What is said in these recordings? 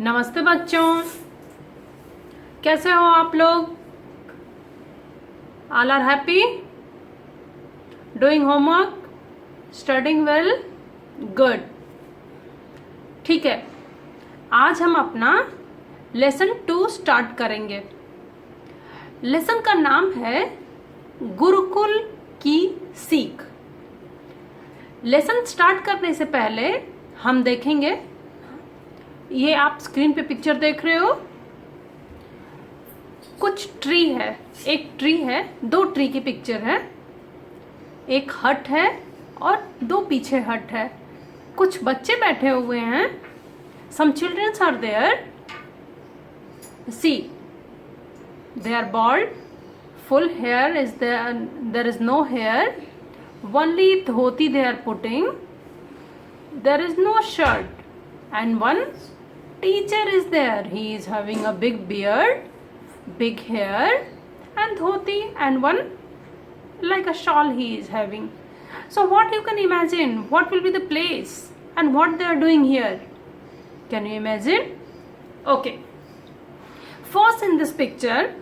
नमस्ते बच्चों, कैसे हो आप लोग? All are happy, doing homework, studying well, good. ठीक है, आज हम अपना लेसन 2 स्टार्ट करेंगे। लेसन का नाम है गुरुकुल की सीख। लेसन स्टार्ट करने से पहले हम देखेंगे, ये आप स्क्रीन पे पिक्चर देख रहे हो, कुछ ट्री है, एक ट्री है, 2 ट्री की पिक्चर है, एक हट है और 2 पीछे हट है। कुछ बच्चे बैठे हुए हैं, some childrens are there, see they are bald, full hair is there is no hair, only dhoti they are putting, there is no shirt, and one teacher is there. He is having a big beard, big hair and dhoti, and one like a shawl he is having. So what you can imagine, what will be the place and what they are doing here? Can you imagine? Okay, first in this picture,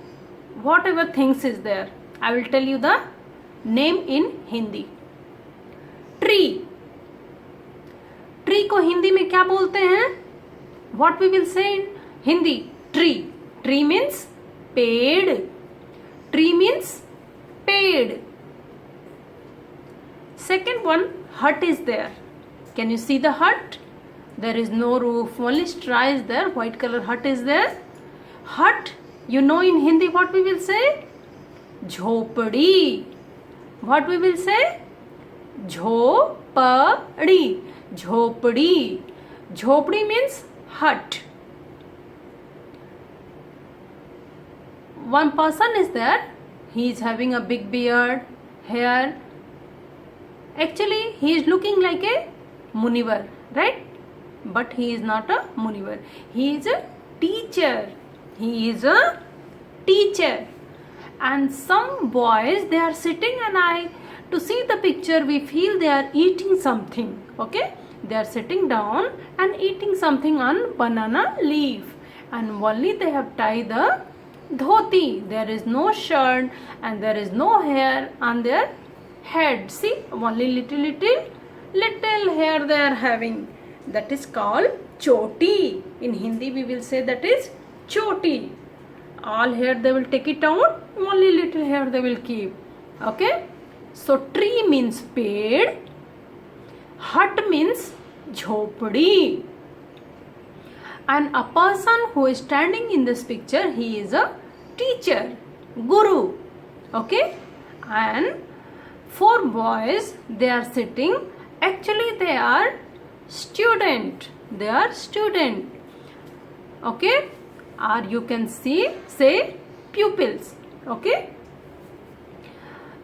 whatever things is there, I will tell you the name in Hindi. Tree. Tree को हिंदी में क्या बोलते हैं? What we will say in Hindi? Tree. Tree means पेड़. Tree means पेड़. Second one, hut is there. Can you see the hut? There is no roof, only straw is there. White color hut is there. Hut, you know in Hindi what we will say? झोपड़ी. What we will say? झोपड़ी. झोपड़ी. झोपड़ी means hut. One person is there. He is having a big beard, hair. Actually, he is looking like a Munivar, right? But he is not a Munivar. He is a teacher. He is a teacher. And some boys, they are sitting, and to see the picture, we feel they are eating something. Okay? They are sitting down and eating something on banana leaf. And only they have tied the dhoti. There is no shirt and there is no hair on their head. See, only little hair they are having. That is called choti. In Hindi we will say that is choti. All hair they will take it out, only little hair they will keep. Okay? So tree means ped, hut means झोपड़ी. And a person who is standing in this picture, he is a teacher, guru. Okay? And 4 boys, they are sitting. Actually, they are student. They are student. Okay? Or you can say pupils. Okay?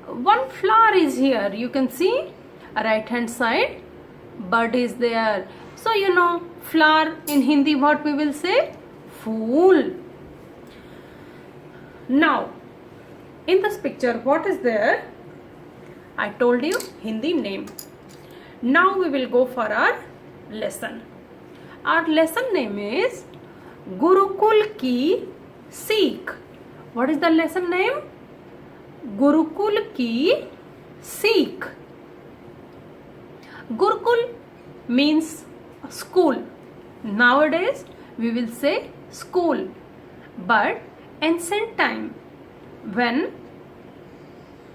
One flower is here. You can see right hand side, bird is there. So you know flower in Hindi what we will say? Fool. Now in this picture what is there? I told you Hindi name. Now we will go for our lesson. Our lesson name is Gurukul ki Seek. What is the lesson name? Gurukul ki Seek. Gurukul means school. Nowadays we will say school. But ancient time, when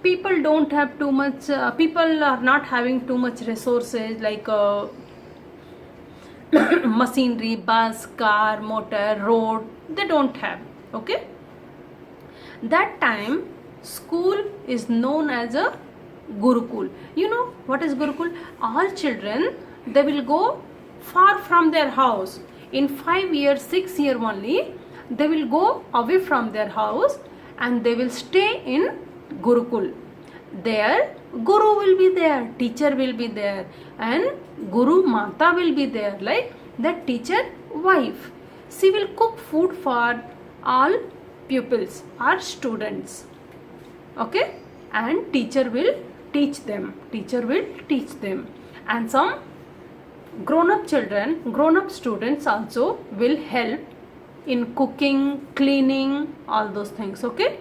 people don't have too much, people are not having too much resources like machinery, bus, car, motor, road, they don't have. Okay? That time school is known as a Gurukul. You know what is Gurukul? All children, they will go far from their house. In 5 years, 6 years only, they will go away from their house and they will stay in Gurukul. There Guru will be there, teacher will be there, and Guru Mata will be there, like that teacher wife. She will cook food for all pupils or students. Okay? And teacher will teach them. And some grown up students also will help in cooking, cleaning, all those things. Okay,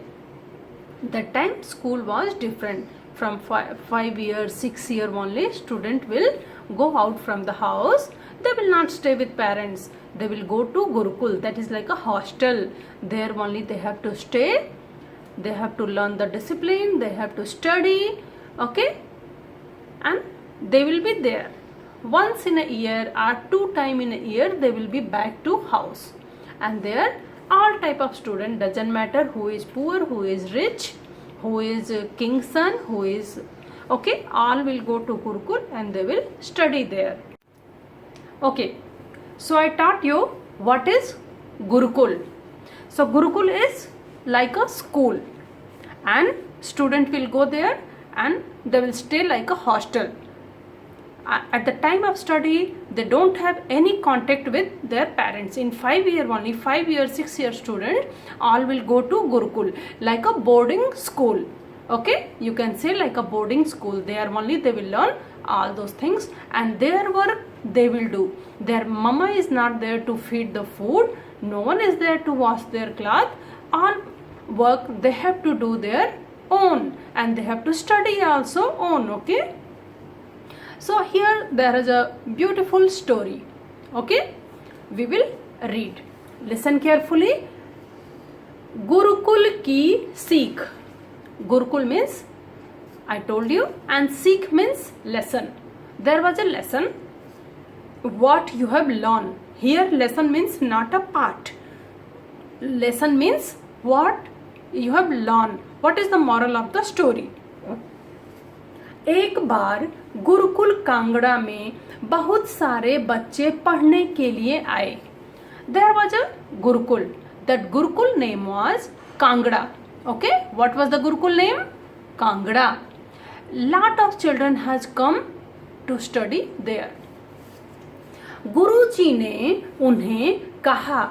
that time school was different. From 5 years, 6 year only student will go out from the house. They will not stay with parents. They will go to Gurukul, that is like a hostel. There only they have to stay. They have to learn the discipline. They have to study. Okay, and they will be there. Once in a year or 2 times in a year they will be back to house. And there all type of student, doesn't matter who is poor, who is rich, who is a king's son, who is okay, all will go to Gurukul and they will study there. Okay, so I taught you what is Gurukul. So Gurukul is like a school and student will go there and they will stay like a hostel. At the time of study they don't have any contact with their parents. In 5 year only, 5 year, 6 year student all will go to Gurukul, like a boarding school. Okay, you can say like a boarding school. There only they will learn all those things and their work they will do. Their mama is not there to feed the food, no one is there to wash their cloth. All work they have to do their own and they have to study also own. Okay, so here there is a beautiful story. Okay, we will read. Listen carefully. Gurukul ki Sikh. Gurukul means I told you, and Sikh means lesson. There was a lesson what you have learned. Here lesson means not a part. Lesson means what you have learned. What is the moral of the story? एक बार गुरुकुल कांगड़ा में बहुत सारे बच्चे पढ़ने के लिए आए. There was a Gurukul. That Gurukul name was Kangra. Okay, what was the Gurukul name? Kangra. Lot of children has come to study there. गुरुजी ने उन्हें कहा,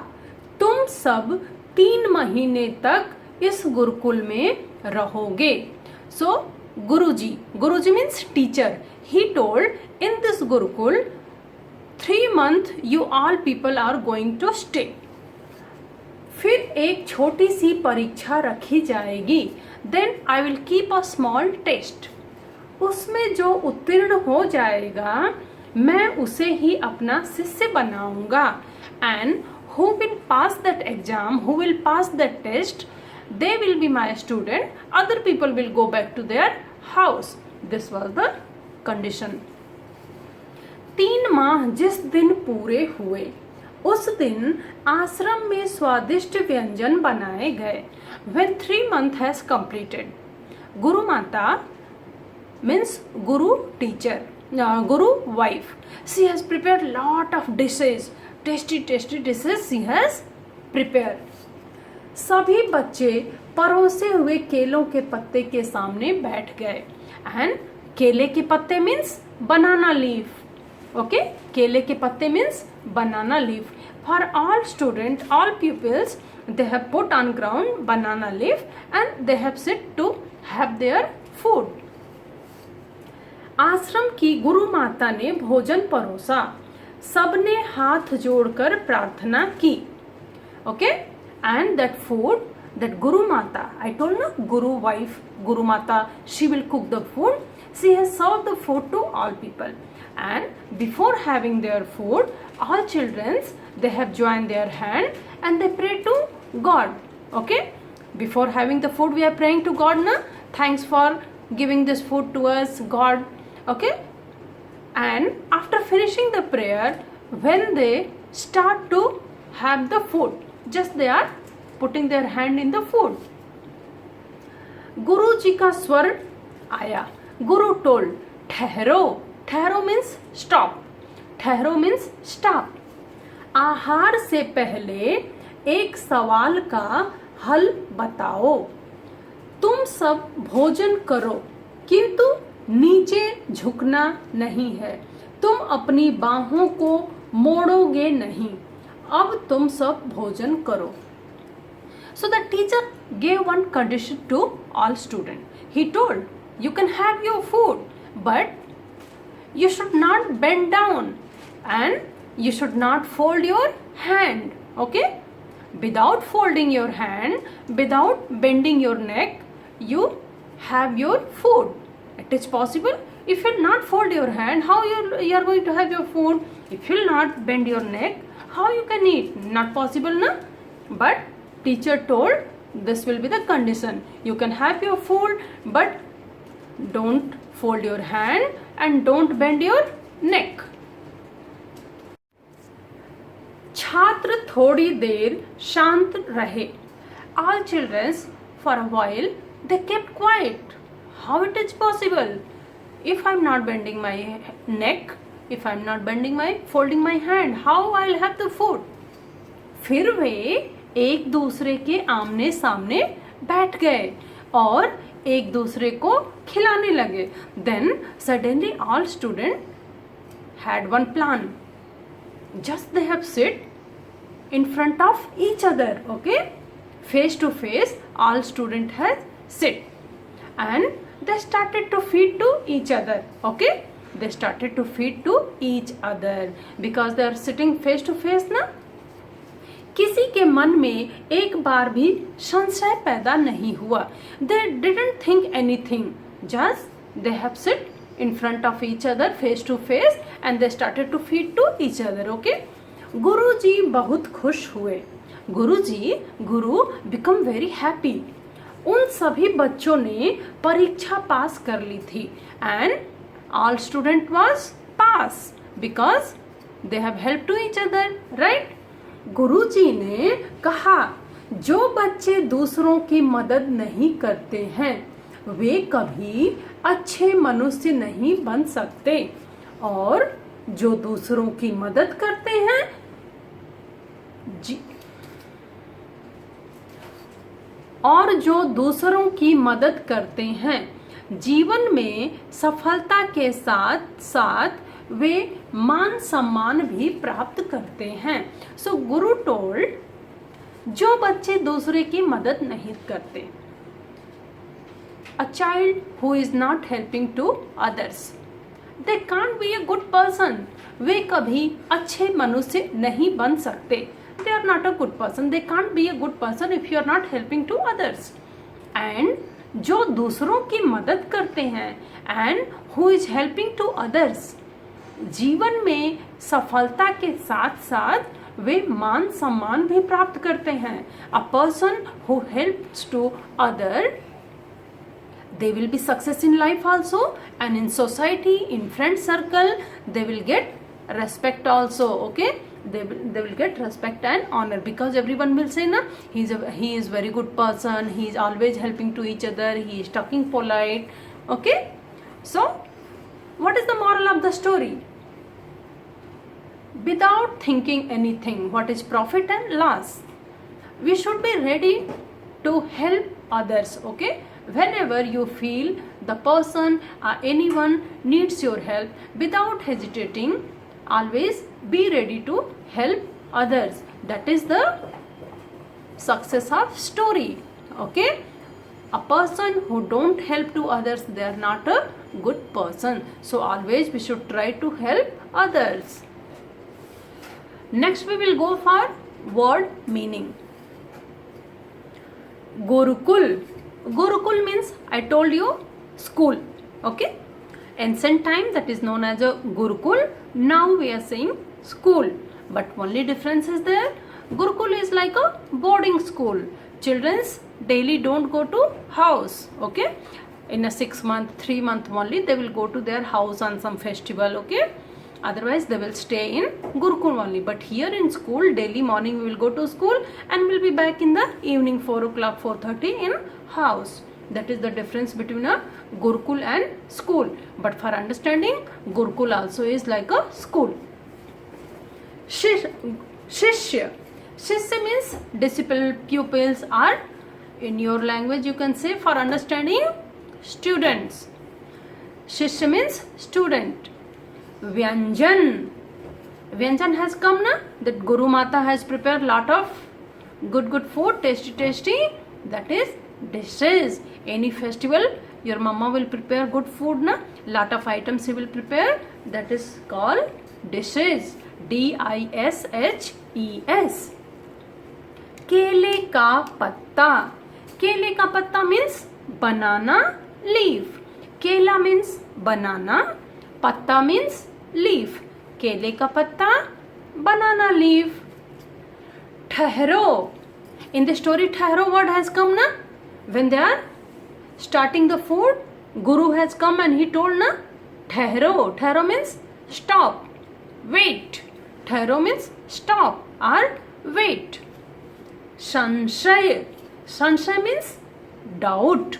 तुम सब 3 महीने तक इस गुरुकुल में रहोगे. So Guruji means teacher. He told, in this Gurukul 3 months you all people are going to stay. फिर एक छोटी सी परीक्षा रखी जाएगी. Then I will keep a small test. उसमें जो उत्तीर्ण हो जाएगा मैं उसे ही अपना शिष्य बनाऊंगा. And who will pass that exam, who will pass that test, they will be my student. Other people will go back to their house. This was the condition. 3 माह जिस दिन पूरे हुए उस दिन आश्रम में स्वादिष्ट व्यंजन बनाए गए. When 3 months has completed, Guru Mata means Guru teacher, Guru wife. She has prepared lot of dishes, tasty dishes she has prepared. सभी बच्चे परोसे हुए केलों के पत्ते के सामने बैठ गए. एंड केले के पत्ते मीन्स बनाना लीफ. ओके, केले के पत्ते means banana leaf. For all students, all pupils, they have put on ground banana leaf and they have sit to have their food. आश्रम की गुरु माता ने भोजन परोसा. सबने हाथ जोड़कर प्रार्थना की. Okay, and that food, that Guru Mata, I told you, Guru wife, Guru Mata, she will cook the food. She has served the food to all people. And before having their food, all children, they have joined their hand and they pray to God. Okay, before having the food we are praying to God, na? Thanks for giving this food to us, God. Okay, and after finishing the prayer, when they start to have the food, just they are putting their hand in the food. गुरु जी का स्वर आया. गुरु told, ठहरो. ठहरो means stop. ठहरो means stop. आहार से पहले एक सवाल का हल बताओ. तुम सब भोजन करो किंतु नीचे झुकना नहीं है. तुम अपनी बाहों को मोड़ोगे नहीं. अब तुम सब भोजन करो. So the teacher gave one condition to all students. He told, you can have your food, but you should not bend down. and you should not fold your hand. Okay, without folding your hand, without bending your neck, you have your food. It is possible. If you not fold your hand, how you are going to have your food? If you not bend your neck, how you can eat? Not possible, na? But teacher told this will be the condition. You can have your food, but don't fold your hand and don't bend your neck. छात्र थोड़ी देर शांत रहे. All children for a while they kept quiet. How it is possible? If I'm not bending my neck, if I'm not folding my hand, how I'll have the food? फिर वे एक दूसरे के आमने सामने बैठ गए और एक दूसरे को खिलाने लगे. Then suddenly all students had one plan. Just they have sit in front of each other. Okay, face to face all students has sit and they started to feed to each other. Okay, they started to feed to each other because they are sitting face to face ना. किसी के मन में एक बार भी संशय पैदा नहीं हुआ. They didn't think anything. Just they have sit in front of each other face to face and they started to feed to each other. Okay, गुरुजी बहुत खुश हुए. गुरु become very happy. उन सभी बच्चों ने परीक्षा पास कर ली थी and all student was pass because they have helped to each other, right? गुरुजी ने कहा, जो बच्चे दूसरों की मदद नहीं करते हैं वे कभी अच्छे मनुष्य नहीं बन सकते और जो दूसरों की मदद करते हैं जीवन में सफलता के साथ साथ वे मान सम्मान भी प्राप्त करते हैं. सो गुरु टोल्ड, जो बच्चे दूसरे की मदद नहीं करते, a child who is not helping to others, they can't be a good person. वे कभी अच्छे मनुष्य नहीं बन सकते. They are not a good person. They can't be a good person if you are not helping to others. And जो दूसरों की मदद करते हैं and who is helping to others, जीवन में सफलता के साथ साथ वे मान सम्मान भी प्राप्त करते हैं. A person who helps to other, they will be success in life also and in society, in friend circle, they will get respect also. Okay, they will get respect and honor because everyone will say na, he is very good person, he is always helping to each other, he is talking polite. Okay, so what is the moral of the story? Without thinking anything, what is profit and loss, we should be ready to help others. Okay, whenever you feel the person or anyone needs your help, without hesitating, always be ready to help others. That is the success of story. Okay, a person who don't help to others, they are not a good person. So always we should try to help others. Next we will go for word meaning. Gurukul means, I told you, school. Okay, ancient time that is known as a Gurukul. Now we are saying school, but only difference is there. Gurukul is like a boarding school. Children's daily don't go to house. Okay, in a 6 month, 3 month only they will go to their house on some festival. Okay, otherwise they will stay in Gurukul only. But here in school, daily morning we will go to school and we'll be back in the evening 4 o'clock, 4:30 in house. That is the difference between a Gurukul and school. But for understanding, Gurukul also is like a school. Shishya means disciple, pupils, or in your language you can say, for understanding, students. Shishya means student. Vyanjan has come na, that Guru Mata has prepared lot of good food, tasty. That is dishes. Any festival, your mama will prepare good food na, lot of items she will prepare. That is called dishes, dishes. केले का पत्ता, केले का पत्ता means banana leaf. केला means banana, पत्ता means leaf. केले का पत्ता, banana leaf. ठहरो, in the story ठहरो word has come na, when they are starting the food, Guru has come and he told na, ठहरो, ठहरो means stop, wait. ठहरो means stop or wait. संशय, संशय means doubt.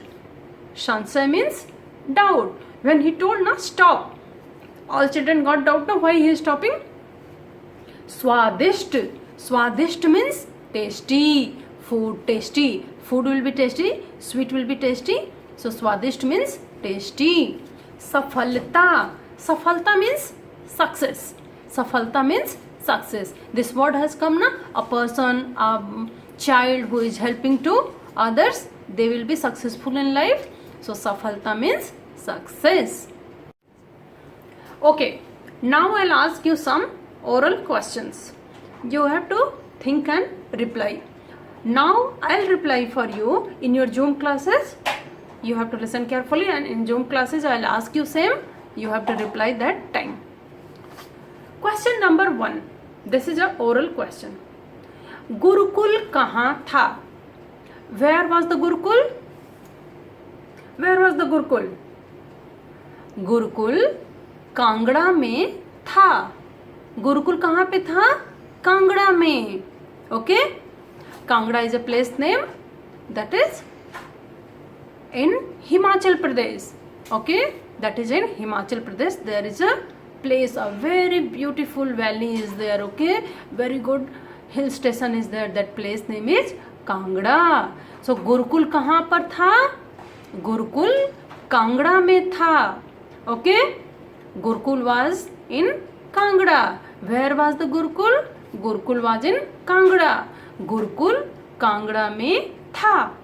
संशय means doubt. When he told na stop, all children got doubt now why he is stopping. स्वादिष्ट, स्वादिष्ट means tasty, food tasty. Food will be tasty, sweet will be tasty. So स्वादिष्ट means tasty. सफलता, सफलता means success. सफलता means success. This word has come na, a person, a child who is helping to others, they will be successful in life. So safalta means success. Okay, now I'll ask you some oral questions. You have to think and reply. Now I'll reply for you in your Zoom classes. You have to listen carefully, and in Zoom classes I'll ask you same. You have to reply that time. Question number 1. This is a oral question. Gurukul कहाँ था? Where was the Gurukul? Where was the Gurukul? Gurukul Kangra में था. गुरुकुल कहाँ पे था? कांगड़ा में. Okay? Kangra is a place name that is in Himachal Pradesh. Okay? That is in Himachal Pradesh. There is a place, a very beautiful valley is there. Okay? Very good hill station is there. That place name is Kangra. So Gurukul कहाँ पर था? गुरुकुल कांगड़ा में था. Okay? Gurukul was in Kangra. Where was the Gurukul? Gurukul was in Kangra. Gurukul Kangra में था.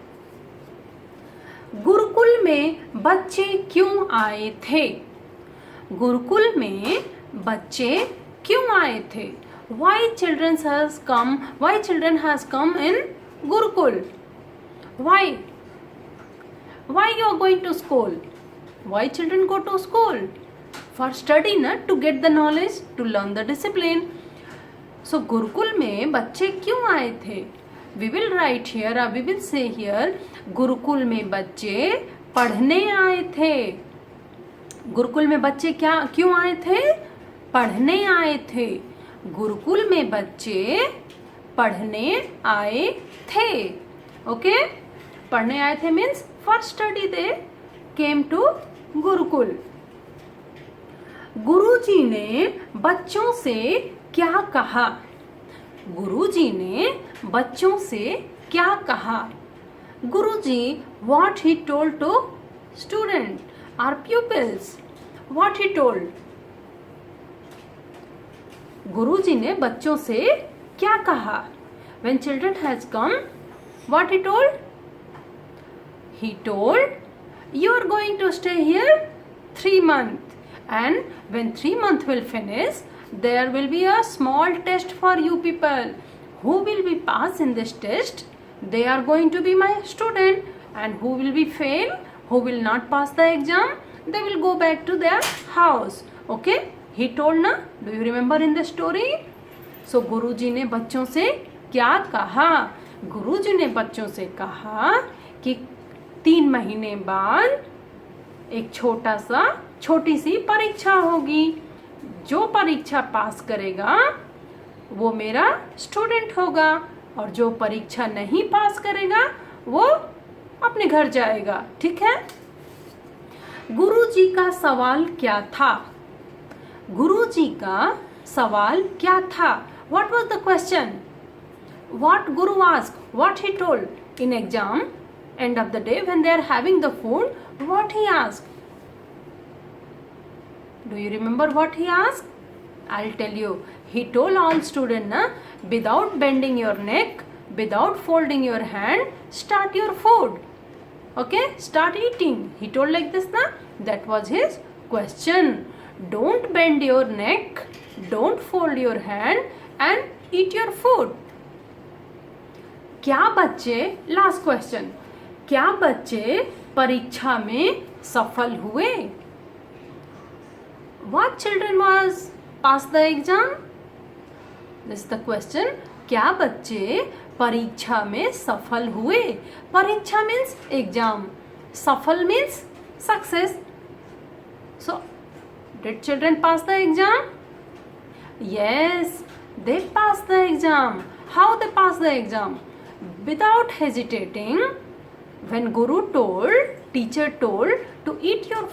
गुरुकुल में बच्चे क्यों आए थे? गुरुकुल में बच्चे क्यों आए थे? Why children has come? Why children has come in Gurukul? Why? Why you are going to school? Why children go to school? For study, na, to get the knowledge, to learn the discipline. So Gurukul में बच्चे क्यों आए थे? We will write here, or we will say here, Gurukul में बच्चे पढ़ने आए थे. गुरुकुल में बच्चे क्यों आए थे? पढ़ने आए थे. गुरुकुल में बच्चे पढ़ने आए थे. ओके? पढ़ने आए थे means for study they came to Gurukul. गुरुजी ने बच्चों से क्या कहा? गुरुजी ने बच्चों से क्या कहा? गुरुजी, what he told to student or pupils? What he told? गुरुजी ने बच्चों से क्या कहा? When children has come, what he told? He told, you are going to stay here 3 months. And when 3 months will finish, there will be a small test for you people. Who will be pass in this test? They are going to be my student. And who will be fail? Who will not pass the exam? They will go back to their house. Okay? He told na? Do you remember in the story? So गुरुजी ने बच्चों से क्या कहा? गुरुजी ने बच्चों से कहा कि 3 महीने बाद एक छोटी सी परीक्षा होगी. जो परीक्षा पास करेगा वो मेरा स्टूडेंट होगा, और जो परीक्षा नहीं पास करेगा वो अपने घर जाएगा. ठीक है? गुरुजी का सवाल क्या था? गुरुजी का सवाल क्या था? What was the question? What Guru asked? What he told in exam? End of the day when they are having the food, what he asked? Do you remember what he asked? I'll tell you. He told all students, na, without bending your neck, without folding your hand, start your food. Okay? Start eating. He told like this, na? That was his question. Don't bend your neck. don't fold your hand and eat your food. क्या बच्चे, last question, क्या बच्चे परीक्षा में सफल हुए? What children was pass the exam? This is the question. क्या बच्चे परीक्षा में सफल हुए? परीक्षा means exam, सफल means success. So did children pass the exam? Yes, they passed the exam. How they passed the exam? Without hesitating, when teacher told to eat your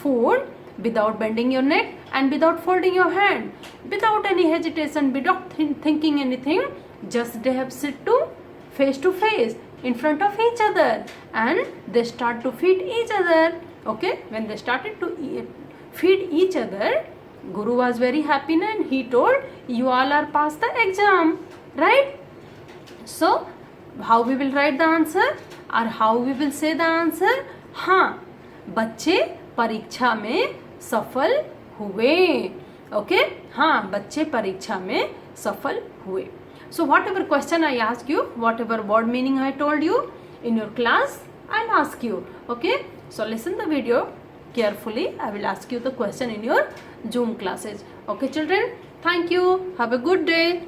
food without bending your neck and without folding your hand, without any hesitation, without thinking anything, just they have sit to face in front of each other and they start to feed each other. Okay, when they started to feed each other, Guru was very happy and he told, you all are passed the exam, right? So how we will write the answer or how we will say the answer? हाँ, बच्चे परीक्षा में सफल हुए. Okay, हाँ, बच्चे परीक्षा में सफल हुए. So whatever question I ask you, whatever word meaning I told you in your class, I'll ask you. Okay, so listen the video carefully. I will ask you the question in your Zoom classes. Okay children, thank you. Have a good day.